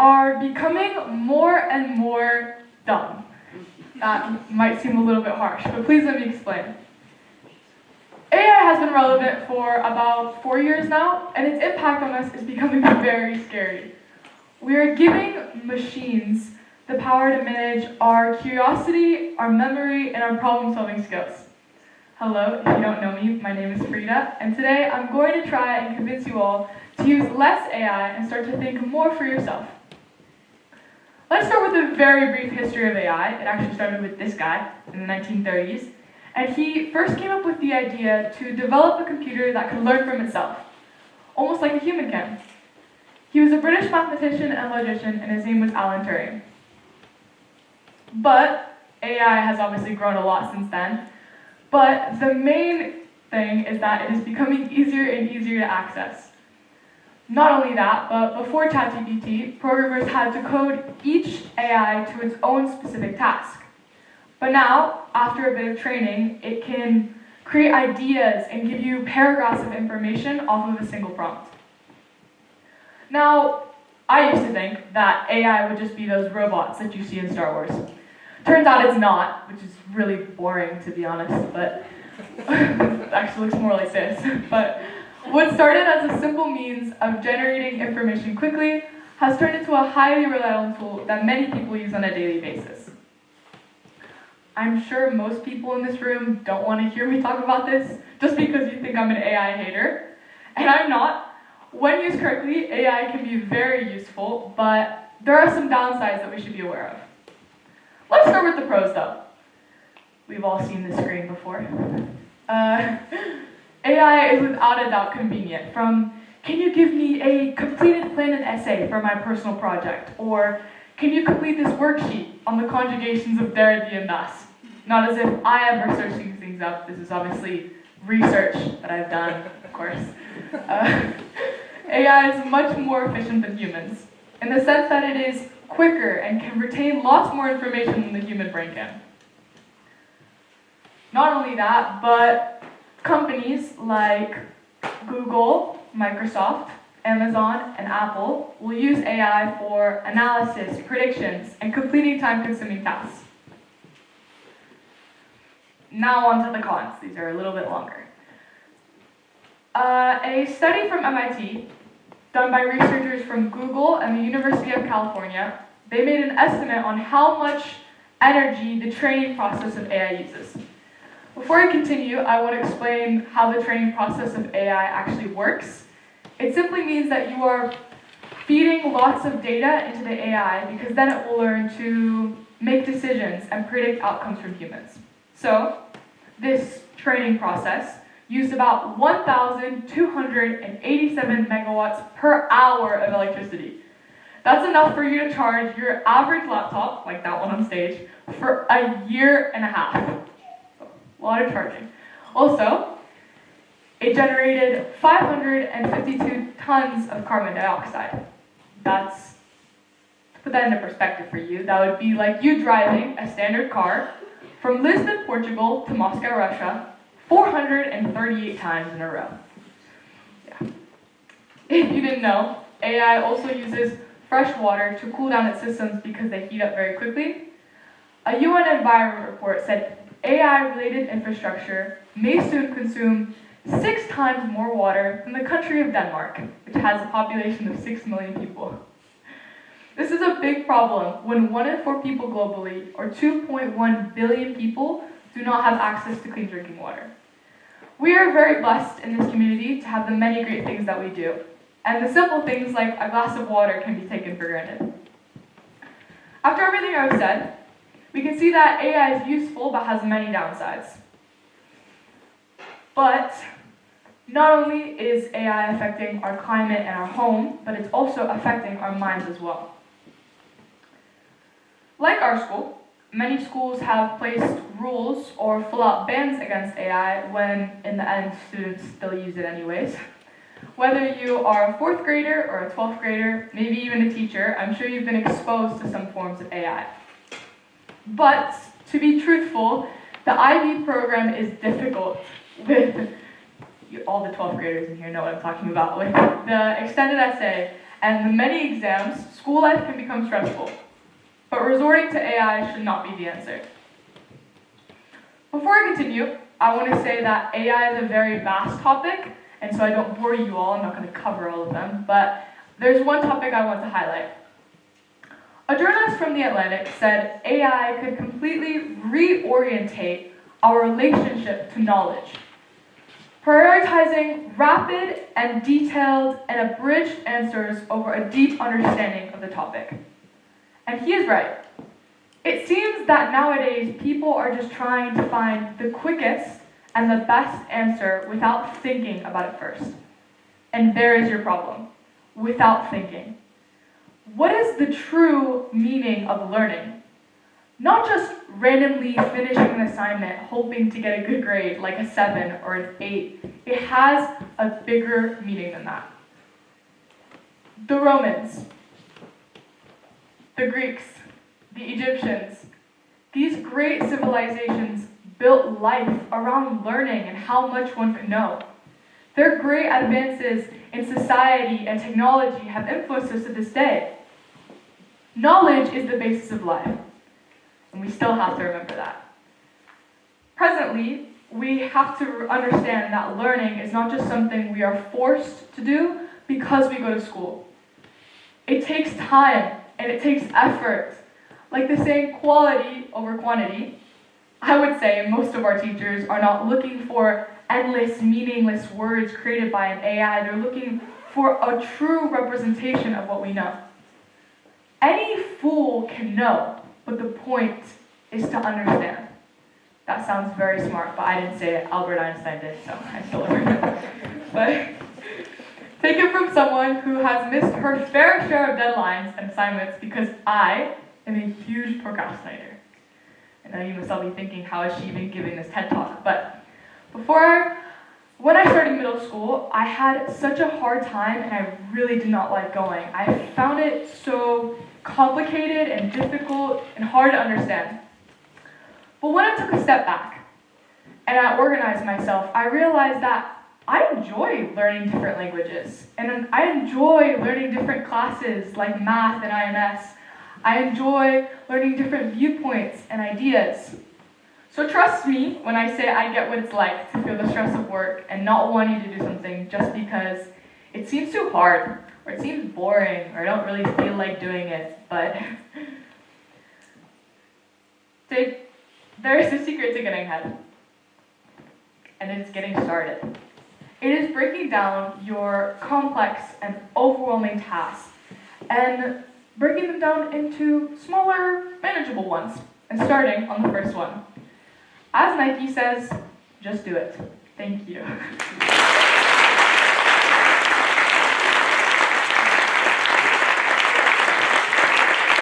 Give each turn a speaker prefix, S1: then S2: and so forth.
S1: are becoming more and more dumb. That might seem a little bit harsh, but please let me explain. AI has been relevant for about 4 years now, and its impact on us is becoming very scary. We are giving machines the power to manage our curiosity, our memory, and our problem-solving skills. Hello, if you don't know me, my name is Frida, and today I'm going to try and convince you all to use less AI and start to think more for yourself. Let's start with a very brief history of AI. It actually started with this guy in the 1930s, and he first came up with the idea to develop a computer that could learn from itself, almost like a human can. He was a British mathematician and logician, and his name was Alan Turing. But AI has obviously grown a lot since then. But the main thing is that it is becoming easier and easier to access. Not only that, but before ChatGPT, programmers had to code each AI to its own specific task. But now, after a bit of training, it can create ideas and give you paragraphs of information off of a single prompt. Now, I used to think that AI would just be those robots that you see in Star Wars. Turns out it's not, which is really boring to be honest, but it actually looks more like this. But what started as a simple means of generating information quickly has turned into a highly reliable tool that many people use on a daily basis. I'm sure most people in this room don't want to hear me talk about this just because you think I'm an AI hater, and I'm not. When used correctly, AI can be very useful, but there are some downsides that we should be aware of. Let's start with the pros, though. We've all seen this screen before. AI is without a doubt convenient. From, can you give me a completed plan and essay for my personal project? Or, can you complete this worksheet on the conjugations of der, die, and das? Not as if I ever search these things up. This is obviously research that I've done, of course. AI is much more efficient than humans, in the sense that it is quicker and can retain lots more information than the human brain can. Not only that, but companies like Google, Microsoft, Amazon, and Apple will use AI for analysis, predictions, and completing time-consuming tasks. Now on to the cons. These are a little bit longer. A study from MIT, done by researchers from Google and the University of California, they made an estimate on how much energy the training process of AI uses. Before I continue, I want to explain how the training process of AI actually works. It simply means that you are feeding lots of data into the AI because then it will learn to make decisions and predict outcomes from humans. So, this training process used about 1,287 megawatts per hour of electricity. That's enough for you to charge your average laptop, like that one on stage, for a year and a half. A lot of charging. Also, it generated 552 tons of carbon dioxide. To put that into perspective for you, that would be like you driving a standard car from Lisbon, Portugal to Moscow, Russia, 438 times in a row. Yeah. If you didn't know, AI also uses fresh water to cool down its systems because they heat up very quickly. A UN environment report said AI-related infrastructure may soon consume 6 times more water than the country of Denmark, which has a population of 6 million people. This is a big problem when 1 in 4 people globally, or 2.1 billion people, do not have access to clean drinking water. We are very blessed in this community to have the many great things that we do, and the simple things like a glass of water can be taken for granted. After everything I've said, we can see that AI is useful but has many downsides. But not only is AI affecting our climate and our home, but it's also affecting our minds as well. Like our school, many schools have placed rules or full-out bans against AI when, in the end, students still use it anyways. Whether you are a 4th grader or a 12th grader, maybe even a teacher, I'm sure you've been exposed to some forms of AI. But, to be truthful, the IB program is difficult with all the 12th graders in here know what I'm talking about, with the extended essay and the many exams, school life can become stressful. But resorting to AI should not be the answer. Before I continue, I want to say that AI is a very vast topic, and so I don't bore you all. I'm not going to cover all of them, but there's one topic I want to highlight. A journalist from The Atlantic said AI could completely reorientate our relationship to knowledge, prioritizing rapid and detailed and abridged answers over a deep understanding of the topic. And he is right. It seems that nowadays people are just trying to find the quickest and the best answer without thinking about it first. And there is your problem. Without thinking. What is the true meaning of learning? Not just randomly finishing an assignment hoping to get a good grade like a 7 or an 8. It has a bigger meaning than that. The Romans, the Greeks, the Egyptians, these great civilizations built life around learning and how much one could know. Their great advances in society and technology have influenced us to this day. Knowledge is the basis of life, and we still have to remember that. Presently, we have to understand that learning is not just something we are forced to do because we go to school. It takes time and it takes effort. Like the saying quality over quantity, I would say most of our teachers are not looking for endless, meaningless words created by an AI. They're looking for a true representation of what we know. Any fool can know, but the point is to understand. That sounds very smart, but I didn't say it. Albert Einstein did, so I still learned it. But take it from someone who has missed her fair share of deadlines and assignments because I am a huge procrastinator. I know you must all be thinking, how is she even giving this TED Talk? But when I started middle school, I had such a hard time and I really did not like going. I found it so complicated and difficult and hard to understand. But when I took a step back and I organized myself, I realized that I enjoy learning different languages. And I enjoy learning different classes like math and IMS. I enjoy learning different viewpoints and ideas. So trust me when I say I get what it's like to feel the stress of work and not wanting to do something just because it seems too hard, or it seems boring, or I don't really feel like doing it. But there is a secret to getting ahead, and it's getting started. It is breaking down your complex and overwhelming tasks and breaking them down into smaller, manageable ones, and starting on the first one. As Nike says, just do it. Thank you.